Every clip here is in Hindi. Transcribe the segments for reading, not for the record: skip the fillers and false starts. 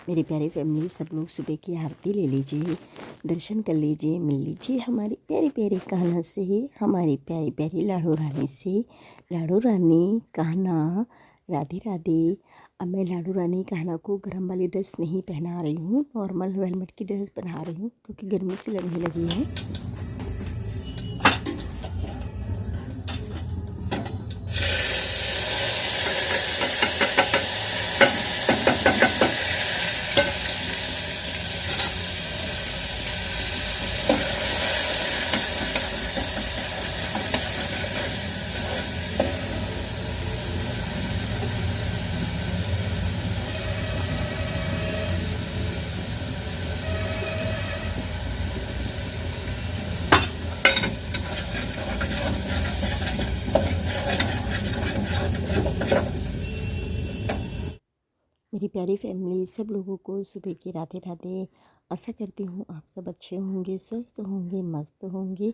मेरी प्यारी फैमिली, सब लोग सुबह की आरती ले लीजिए, दर्शन कर लीजिए, मिल लीजिए हमारी प्यारी प्यारी कान्हा से, हमारी प्यारी प्यारी लाडो रानी से। लाडो रानी, कान्हा, राधे राधे। अब मैं लाडो रानी कान्हा को गरम वाली ड्रेस नहीं पहना रही हूँ, नॉर्मल वेलवेट की ड्रेस पहना रही हूँ क्योंकि गर्मी से लगने लगी है। मेरी प्यारी फैमिली, सब लोगों को सुबह की राधे राधे। आशा करती हूँ आप सब अच्छे होंगे, स्वस्थ होंगे, मस्त होंगे।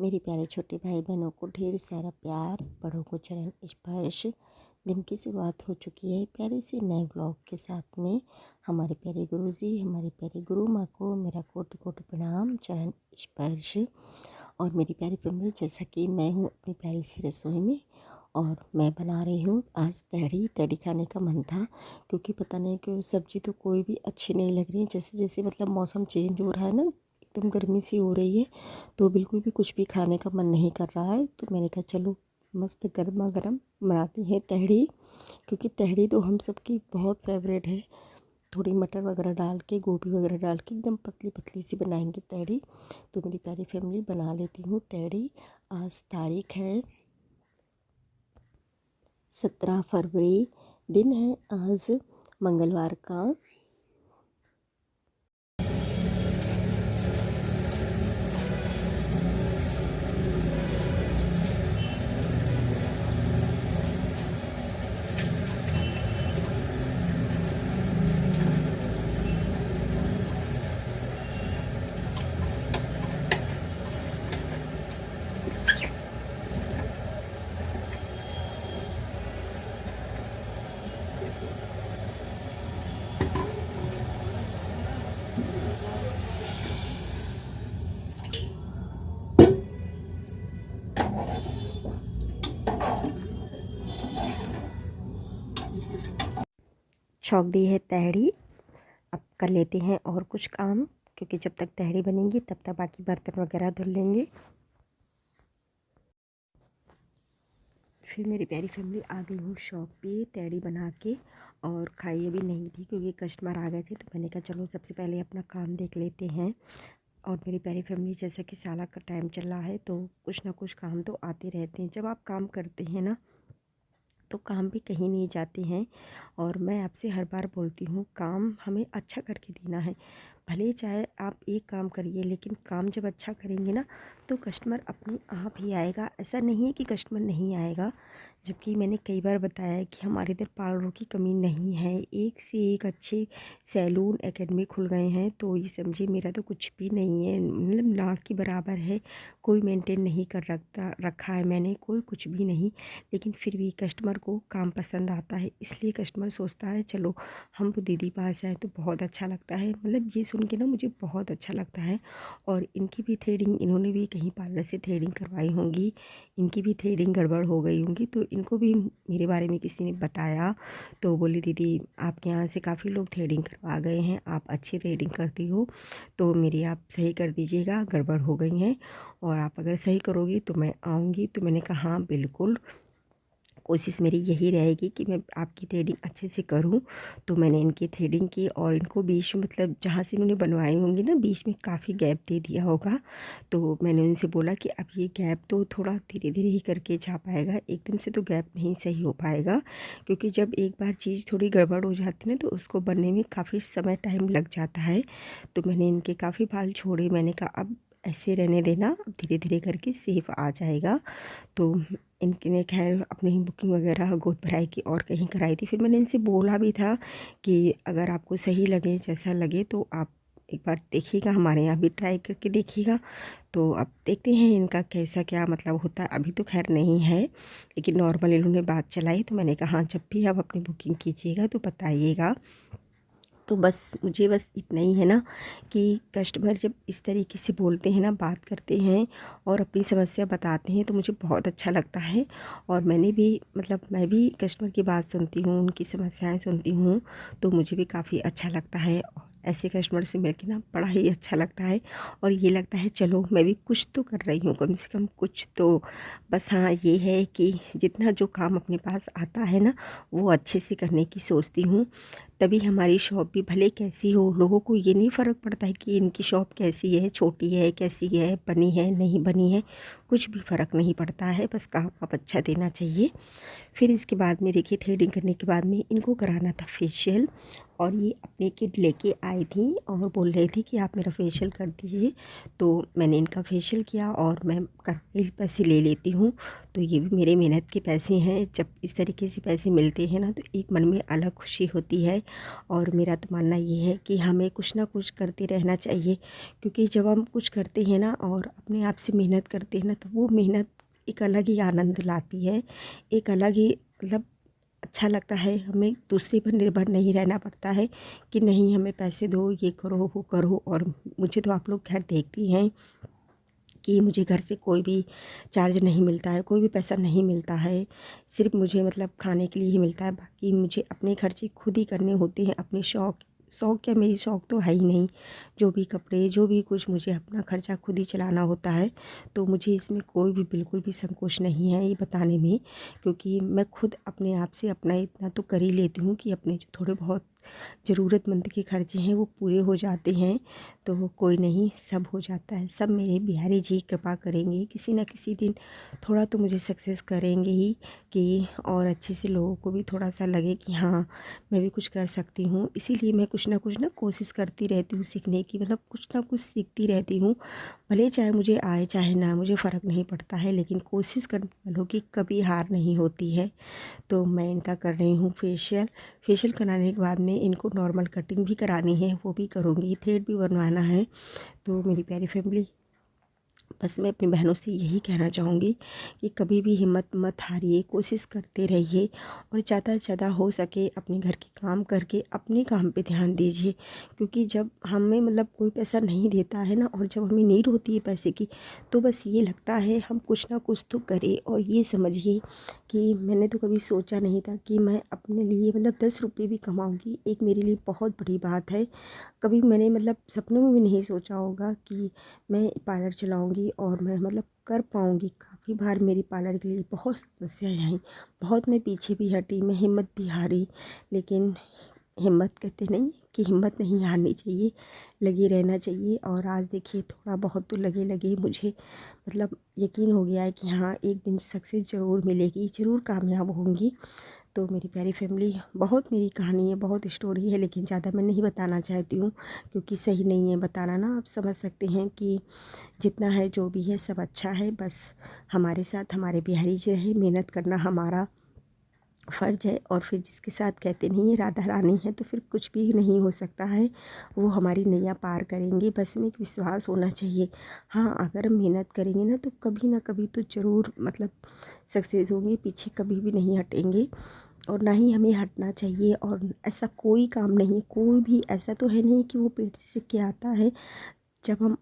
मेरे प्यारे छोटे भाई बहनों को ढेर सारा प्यार, बड़ों को चरण स्पर्श। दिन की शुरुआत हो चुकी है प्यारे से नए ब्लॉग के साथ में। हमारे प्यारे गुरुजी, हमारी प्यारी गुरु माँ को मेरा कोटि कोटि प्रणाम, चरण स्पर्श। और मेरी प्यारी फैमिली, जैसा कि मैं हूँ अपनी प्यारी सी रसोई में और मैं बना रही हूँ आज तहड़ी। तहड़ी खाने का मन था क्योंकि पता नहीं क्यों सब्ज़ी तो कोई भी अच्छी नहीं लग रही है। जैसे जैसे मतलब मौसम चेंज हो रहा है ना, एकदम गर्मी सी हो रही है, तो बिल्कुल भी कुछ भी खाने का मन नहीं कर रहा है। तो मैंने कहा चलो मस्त गर्मा गर्म बनाते हैं तहड़ी, क्योंकि तहड़ी तो हम सबकी बहुत फेवरेट है। थोड़ी मटर वगैरह डाल के, गोभी वगैरह डाल के एकदम पतली पतली सी बनाएंगे तहड़ी। तो मेरी प्यारी फैमिली, बना लेती हूँ तहड़ी। आज तारीख है 17 फरवरी, दिन है आज मंगलवार का। छौंक दी है तहड़ी। अब कर लेते हैं और कुछ काम, क्योंकि जब तक तहड़ी बनेंगी तब तक बाकी बर्तन वगैरह धुल लेंगे। फिर मेरी प्यारी फैमिली, आ गई हूँ शॉप पे तहड़ी बना के, और खाई अभी नहीं थी क्योंकि कस्टमर आ गए थे। तो मैंने कहा चलो सबसे पहले अपना काम देख लेते हैं। और मेरी प्यारी फैमिली, जैसा कि साला का टाइम चल रहा है तो कुछ ना कुछ काम तो आते रहते हैं। जब आप काम करते हैं ना तो काम भी कहीं नहीं जाते हैं। और मैं आपसे हर बार बोलती हूँ, काम हमें अच्छा करके देना है। भले चाहे आप एक काम करिए, लेकिन काम जब अच्छा करेंगे ना तो कस्टमर अपने आप ही आएगा। ऐसा नहीं है कि कस्टमर नहीं आएगा। जबकि मैंने कई बार बताया है कि हमारे इधर पार्लरों की कमी नहीं है, एक से एक अच्छे सैलून एकेडमी खुल गए हैं। तो ये समझिए मेरा तो कुछ भी नहीं है, मतलब ना के बराबर है। कोई मेंटेन नहीं कर रखा है मैंने, कोई कुछ भी नहीं। लेकिन फिर भी कस्टमर को काम पसंद आता है, इसलिए कस्टमर सोचता है चलो हम वो दीदी पास जाएँ तो बहुत अच्छा लगता है। मतलब ये सुन के ना मुझे बहुत अच्छा लगता है। और इनकी भी थ्रेडिंग, इन्होंने भी कहीं पार्लर से थ्रेडिंग करवाई होंगी, इनकी भी थ्रेडिंग गड़बड़ हो गई होंगी। तो इनको भी मेरे बारे में किसी ने बताया, तो बोली दीदी आपके यहाँ से काफ़ी लोग थ्रेडिंग करवा गए हैं, आप अच्छी थ्रेडिंग करती हो, तो मेरी आप सही कर दीजिएगा, गड़बड़ हो गई हैं और आप अगर सही करोगी तो मैं आऊँगी। तो मैंने कहा हाँ बिल्कुल, कोशिश मेरी यही रहेगी कि मैं आपकी थ्रेडिंग अच्छे से करूं। तो मैंने इनकी थ्रेडिंग की और इनको बीच में, मतलब जहाँ से इन्होंने बनवाई होंगी ना, बीच में काफ़ी गैप दे दिया होगा। तो मैंने उनसे बोला कि अब ये गैप तो थोड़ा धीरे धीरे ही करके जा पाएगा, एकदम से तो गैप नहीं सही हो पाएगा। क्योंकि जब एक बार चीज़ थोड़ी गड़बड़ हो जाती है ना तो उसको बनने में काफ़ी समय टाइम लग जाता है। तो मैंने इनके काफ़ी बाल छोड़े, मैंने कहा अब ऐसे रहने देना, धीरे धीरे करके सेफ आ जाएगा। तो इनने खैर अपनी बुकिंग वगैरह गोद भराई की और कहीं कराई थी। फिर मैंने इनसे बोला भी था कि अगर आपको सही लगे, जैसा लगे, तो आप एक बार देखिएगा, हमारे यहाँ भी ट्राई करके देखिएगा। तो अब देखते हैं इनका कैसा क्या मतलब होता है। अभी तो खैर नहीं है, लेकिन नॉर्मल इन्होंने बात चलाई। तो मैंने कहा हाँ, जब भी आप अपनी बुकिंग कीजिएगा तो बताइएगा। तो बस मुझे बस इतना ही है ना कि कस्टमर जब इस तरीके से बोलते हैं ना, बात करते हैं और अपनी समस्या बताते हैं, तो मुझे बहुत अच्छा लगता है। और मैंने भी मतलब मैं भी कस्टमर की बात सुनती हूँ, उनकी समस्याएं सुनती हूँ, तो मुझे भी काफ़ी अच्छा लगता है। ऐसे कस्टमर से मिलके ना बड़ा ही अच्छा लगता है। और ये लगता है चलो मैं भी कुछ तो कर रही हूँ, कम से कम कुछ तो। बस हाँ, ये है कि जितना जो काम अपने पास आता है ना, वो अच्छे से करने की सोचती हूँ। तभी हमारी शॉप भी भले कैसी हो, लोगों को ये नहीं फ़र्क पड़ता है कि इनकी शॉप कैसी है, छोटी है, कैसी है, बनी है, नहीं बनी है, कुछ भी फ़र्क नहीं पड़ता है। बस काम आप अच्छा देना चाहिए। फिर इसके बाद में देखिए, थ्रेडिंग करने के बाद में इनको कराना था फेशियल। और ये अपने किट लेके आई थी और बोल रही थी कि आप मेरा फेशियल कर दीजिए। तो मैंने इनका फेशियल किया और मैं कर पैसे ले लेती हूँ। तो ये भी मेरे मेहनत के पैसे हैं। जब इस तरीके से पैसे मिलते हैं ना, तो एक मन में अलग खुशी होती है। और मेरा तो मानना ये है कि हमें कुछ ना कुछ करते रहना चाहिए, क्योंकि जब हम कुछ करते हैं ना और अपने आप से मेहनत करते हैं ना, तो वो मेहनत एक अलग ही आनंद लाती है। एक अलग ही मतलब अच्छा लगता है। हमें दूसरे पर निर्भर नहीं रहना पड़ता है कि नहीं हमें पैसे दो, ये करो, वो करो। और मुझे तो आप लोग खैर देखती हैं कि मुझे घर से कोई भी चार्ज नहीं मिलता है, कोई भी पैसा नहीं मिलता है। सिर्फ मुझे मतलब खाने के लिए ही मिलता है। बाकी मुझे अपने खर्चे खुद ही करने होते हैं। अपने शौक़ शौक़ क्या, मेरी शौक़ तो है ही नहीं। जो भी कपड़े, जो भी कुछ, मुझे अपना खर्चा खुद ही चलाना होता है। तो मुझे इसमें कोई भी बिल्कुल भी संकोच नहीं है ये बताने में, क्योंकि मैं खुद अपने आप से अपना इतना तो कर ही लेती हूँ कि अपने जो थोड़े बहुत ज़रूरतमंद के खर्चे हैं वो पूरे हो जाते हैं। तो कोई नहीं, सब हो जाता है। सब मेरे बिहारी जी कृपा करेंगे, किसी न किसी दिन थोड़ा तो मुझे सक्सेस करेंगे ही, कि और अच्छे से लोगों को भी थोड़ा सा लगे कि हाँ, मैं भी कुछ कर सकती हूँ। इसीलिए मैं कुछ ना कोशिश करती रहती हूँ सीखने की, मतलब कुछ ना कुछ सीखती रहती हूँ। भले चाहे मुझे आए चाहे ना, मुझे फ़र्क नहीं पड़ता है, लेकिन कोशिश करने वालों की कभी हार नहीं होती है। तो मैं इनका कर रही हूँ फेशियल। फेशियल कराने के बाद में इनको नॉर्मल कटिंग भी करानी है, वो भी करूँगी, थ्रेड भी बनवाना है। तो मेरी प्यारी फैमिली, बस मैं अपनी बहनों से यही कहना चाहूँगी कि कभी भी हिम्मत मत हारिए, कोशिश करते रहिए। और ज़्यादा से ज़्यादा हो सके अपने घर के काम करके अपने काम पे ध्यान दीजिए। क्योंकि जब हमें मतलब कोई पैसा नहीं देता है ना, और जब हमें नीड होती है पैसे की, तो बस ये लगता है हम कुछ ना कुछ तो करें। और ये समझिए कि मैंने तो कभी सोचा नहीं था कि मैं अपने लिए मतलब 10 रुपये भी कमाऊँगी। एक मेरे लिए बहुत बड़ी बात है। कभी मैंने मतलब सपनों में भी नहीं सोचा होगा कि मैं पार्लर चलाऊँगी और मैं मतलब कर पाऊँगी। काफ़ी बार मेरी पार्लर के लिए बहुत समस्याएँ आई, बहुत मैं पीछे भी हटी, मैं हिम्मत भी हारी। लेकिन हिम्मत कहते नहीं कि हिम्मत नहीं हारनी चाहिए, लगे रहना चाहिए। और आज देखिए थोड़ा बहुत तो लगे लगे मुझे मतलब यकीन हो गया है कि हाँ, एक दिन सक्सेस ज़रूर मिलेगी, ज़रूर कामयाब होंगी। तो मेरी प्यारी फैमिली, बहुत मेरी कहानी है, बहुत स्टोरी है, लेकिन ज़्यादा मैं नहीं बताना चाहती हूँ, क्योंकि सही नहीं है बताना ना। आप समझ सकते हैं कि जितना है, जो भी है, सब अच्छा है। बस हमारे साथ हमारे बिहारी जी रहे, मेहनत करना हमारा फ़र्ज़ है। और फिर जिसके साथ कहते नहीं है राधा रानी है, तो फिर कुछ भी नहीं हो सकता है। वो हमारी नैया पार करेंगे, बस में एक विश्वास होना चाहिए। हाँ, अगर हम मेहनत करेंगे ना, तो कभी ना कभी तो ज़रूर मतलब सक्सेस होंगे, पीछे कभी भी नहीं हटेंगे। और ना ही हमें हटना चाहिए। और ऐसा कोई काम नहीं है, कोई भी ऐसा तो है नहीं कि वो पेट से सीख के आता है। जब हम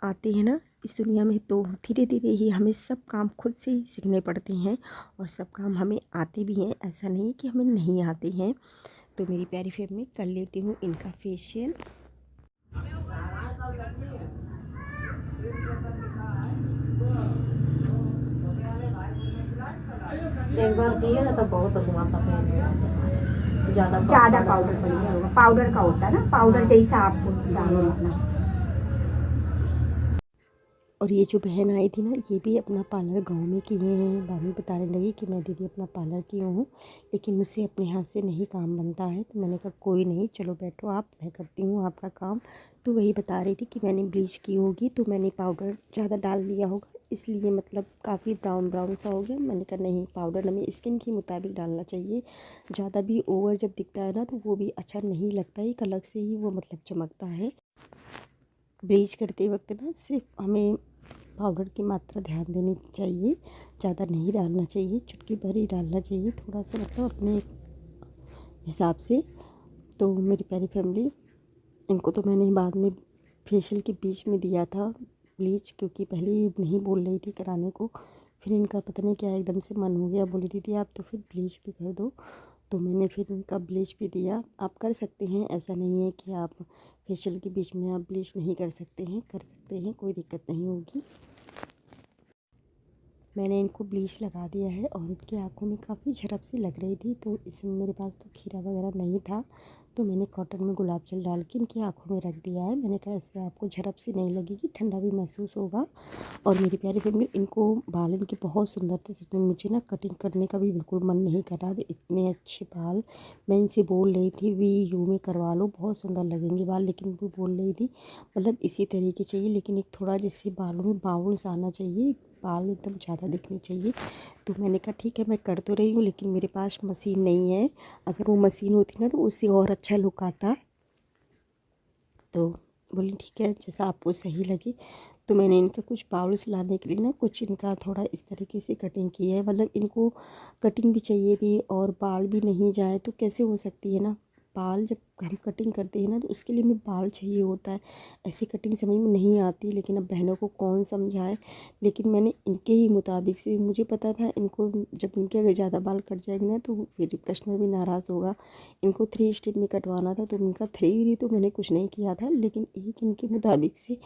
आते हैं ना इस दुनिया में, तो धीरे धीरे ही हमें सब काम खुद से ही सीखने पड़ते हैं। और सब काम हमें आते भी हैं, ऐसा नहीं है कि हमें नहीं आते हैं। तो मेरी प्यारी फैमिली, कर लेती हूँ इनका फेशियल। एक बार किया ना तो बहुत धुआं सफेद हो जाता है। ज़्यादा पाउडर पड़ गया होगा, पाउडर का होता है ना, पाउडर जैसा आपको डालो मतलब। और ये जो बहन आई थी ना, ये भी अपना पार्लर गांव में किए हैं। बाद में बताने लगी कि मैं दीदी अपना पार्लर की हूँ, लेकिन मुझसे अपने हाथ से नहीं काम बनता है। तो मैंने कहा कोई नहीं, चलो बैठो आप, मैं करती हूँ आपका काम। तो वही बता रही थी कि मैंने ब्लीच की होगी, तो मैंने पाउडर ज़्यादा डाल दिया होगा, इसलिए मतलब काफ़ी ब्राउन ब्राउन सा हो गया। मैंने कहा नहीं, पाउडर हमें स्किन के मुताबिक डालना चाहिए। ज़्यादा भी ओवर जब दिखता है ना, तो वो भी अच्छा नहीं लगता है, एक अलग से ही वो मतलब चमकता है। ब्लीच करते वक्त ना सिर्फ हमें पाउडर की मात्रा ध्यान देनी चाहिए, ज़्यादा नहीं डालना चाहिए, चुटकी भर ही डालना चाहिए, थोड़ा सा मतलब अपने हिसाब से। तो मेरी प्यारी फैमिली, इनको तो मैंने बाद में फेशियल के बीच में दिया था ब्लीच, क्योंकि पहले ही नहीं बोल रही थी कराने को। फिर इनका पता नहीं क्या एकदम से मन हो गया, बोली दीदी आप तो फिर ब्लीच भी कर दो। तो मैंने फिर इनका ब्लीच भी दिया। आप कर सकते हैं, ऐसा नहीं है कि आप फेशियल के बीच में आप ब्लीच नहीं कर सकते हैं, कर सकते हैं, कोई दिक्कत नहीं होगी। मैंने इनको ब्लीच लगा दिया है और इनकी आँखों में काफ़ी झरप सी लग रही थी, तो इसमें मेरे पास तो खीरा वगैरह नहीं था, तो मैंने कॉटन में गुलाब जल डाल के इनकी आँखों में रख दिया है। मैंने कहा इससे आपको झरप सी नहीं लगेगी, ठंडा भी महसूस होगा। और मेरी प्यारी फैमिली, इनको बाल इनके बहुत सुंदर थे, सच में मुझे ना कटिंग करने का भी बिल्कुल मन नहीं कर रहा था, इतने अच्छे बाल। मैं इनसे बोल रही थी वी यू में करवा लो, बहुत सुंदर लगेंगे बाल, लेकिन वो बोल रही थी मतलब इसी तरीके चाहिए, लेकिन एक थोड़ा जैसे बालों में बाउंस आना चाहिए, बाल एकदम ज़्यादा दिखने चाहिए। तो मैंने कहा ठीक है, मैं कर तो रही हूँ, लेकिन मेरे पास मशीन नहीं है। अगर वो मशीन होती ना तो उससे और अच्छा लुक आता। तो बोली ठीक है, जैसा आपको सही लगे। तो मैंने इनका कुछ बाउल्स लाने के लिए ना कुछ इनका थोड़ा इस तरीके से कटिंग की है, मतलब इनको कटिंग भी चाहिए थी और बाल भी नहीं जाए तो कैसे हो सकती है ना। बाल जब हम कटिंग करते हैं ना तो उसके लिए हमें बाल चाहिए होता है, ऐसी कटिंग समझ में नहीं आती, लेकिन अब बहनों को कौन समझाए। लेकिन मैंने इनके ही मुताबिक से, मुझे पता था इनको जब इनके अगर ज़्यादा बाल कट जाएंगे ना तो फिर कस्टमर भी नाराज़ होगा। इनको 3 स्टेप में कटवाना था, तो इनका 3 तो मैंने कुछ नहीं किया था, लेकिन एक इनके मुताबिक से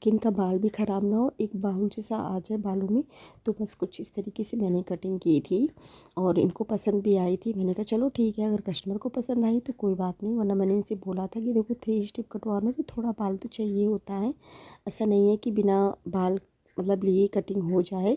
कि इनका बाल भी ख़राब ना हो, एक बाउंस सा आ जाए बालों में, तो बस कुछ इस तरीके से मैंने कटिंग की थी। और इनको पसंद भी आई थी। मैंने कहा चलो ठीक है, अगर कस्टमर को पसंद आई तो कोई बात नहीं, वरना मैंने इनसे बोला था कि देखो 3 स्टेप कटवाना तो थोड़ा बाल तो चाहिए होता है, ऐसा नहीं है कि बिना बाल मतलब लिए कटिंग हो जाए।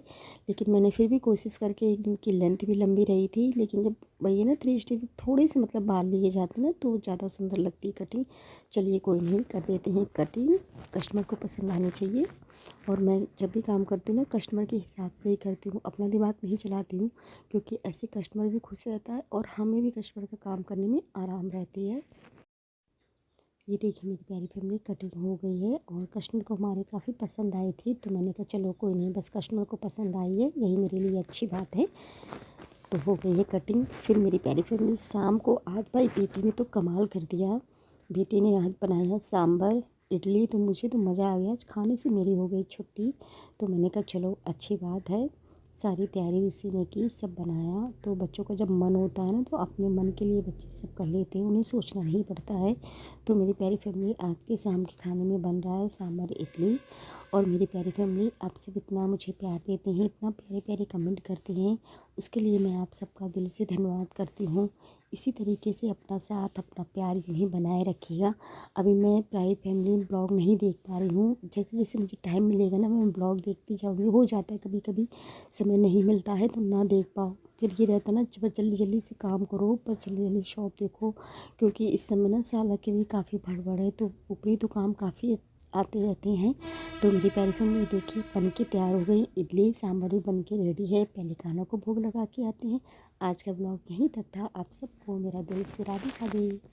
लेकिन मैंने फिर भी कोशिश करके, इनकी लेंथ भी लंबी रही थी, लेकिन जब वही ना 3 स्टेप थोड़े से मतलब बाल लिए जाते ना तो ज़्यादा सुंदर लगती है कटिंग। चलिए कोई नहीं, कर देते हैं कटिंग, कस्टमर को पसंद आनी चाहिए। और मैं जब भी काम करती हूँ ना कस्टमर के हिसाब से ही करती हूँ, अपना दिमाग नहीं चलाती हूँ, क्योंकि ऐसे कस्टमर भी खुश रहता है और हमें भी कस्टमर का काम करने में आराम रहती है। ये देखिए मेरी प्यारी फैमिली, कटिंग हो गई है और कस्टमर को हमारे काफ़ी पसंद आई थी, तो मैंने कहा चलो कोई नहीं, बस कस्टमर को पसंद आई है यही मेरे लिए अच्छी बात है। तो हो गई है कटिंग। फिर मेरी प्यारी फैमिली, शाम को आज भाई बेटी ने तो कमाल कर दिया। बेटी ने आज बनाया है सांभर इडली, तो मुझे तो मज़ा आ गया, आज खाने से मेरी हो गई छुट्टी। तो मैंने कहा चलो अच्छी बात है, सारी तैयारी उसी ने की, सब बनाया। तो बच्चों का जब मन होता है ना तो अपने मन के लिए बच्चे सब कर लेते हैं, उन्हें सोचना नहीं पड़ता है। तो मेरी प्यारी फैमिली, आज के शाम के खाने में बन रहा है सांभर इडली। और मेरी प्यारी फैमिली, आप सब इतना मुझे प्यार देते हैं, इतना प्यारे प्यारे कमेंट करते हैं, उसके लिए मैं आप सबका दिल से धन्यवाद करती हूँ। इसी तरीके से अपना साथ, अपना प्यार यूँ ही बनाए रखिएगा। अभी मैं प्यारी फैमिली ब्लॉग नहीं देख पा रही हूँ, जैसे जैसे मुझे टाइम मिलेगा ना मैं ब्लॉग देखती जाऊँगी। हो जाता है कभी कभी समय नहीं मिलता है तो ना देख पाओ, फिर ये रहता ना बस जल्दी जल्दी से काम करो, बस जल्दी जल्दी शॉप देखो, क्योंकि इस समय ना साला की भी काफ़ी भड़बड़ है, तो ऊपरी तो काम काफ़ी आते रहते हैं। तो मेरी प्यारी फैमिली देखिए बन के तैयार हो गई, इडली सांभर भी बन के रेडी है, पहले खाना को भोग लगा के आते हैं। आज का ब्लॉग यहीं तक था, आप सबको मेरा दिल से राधे राधे।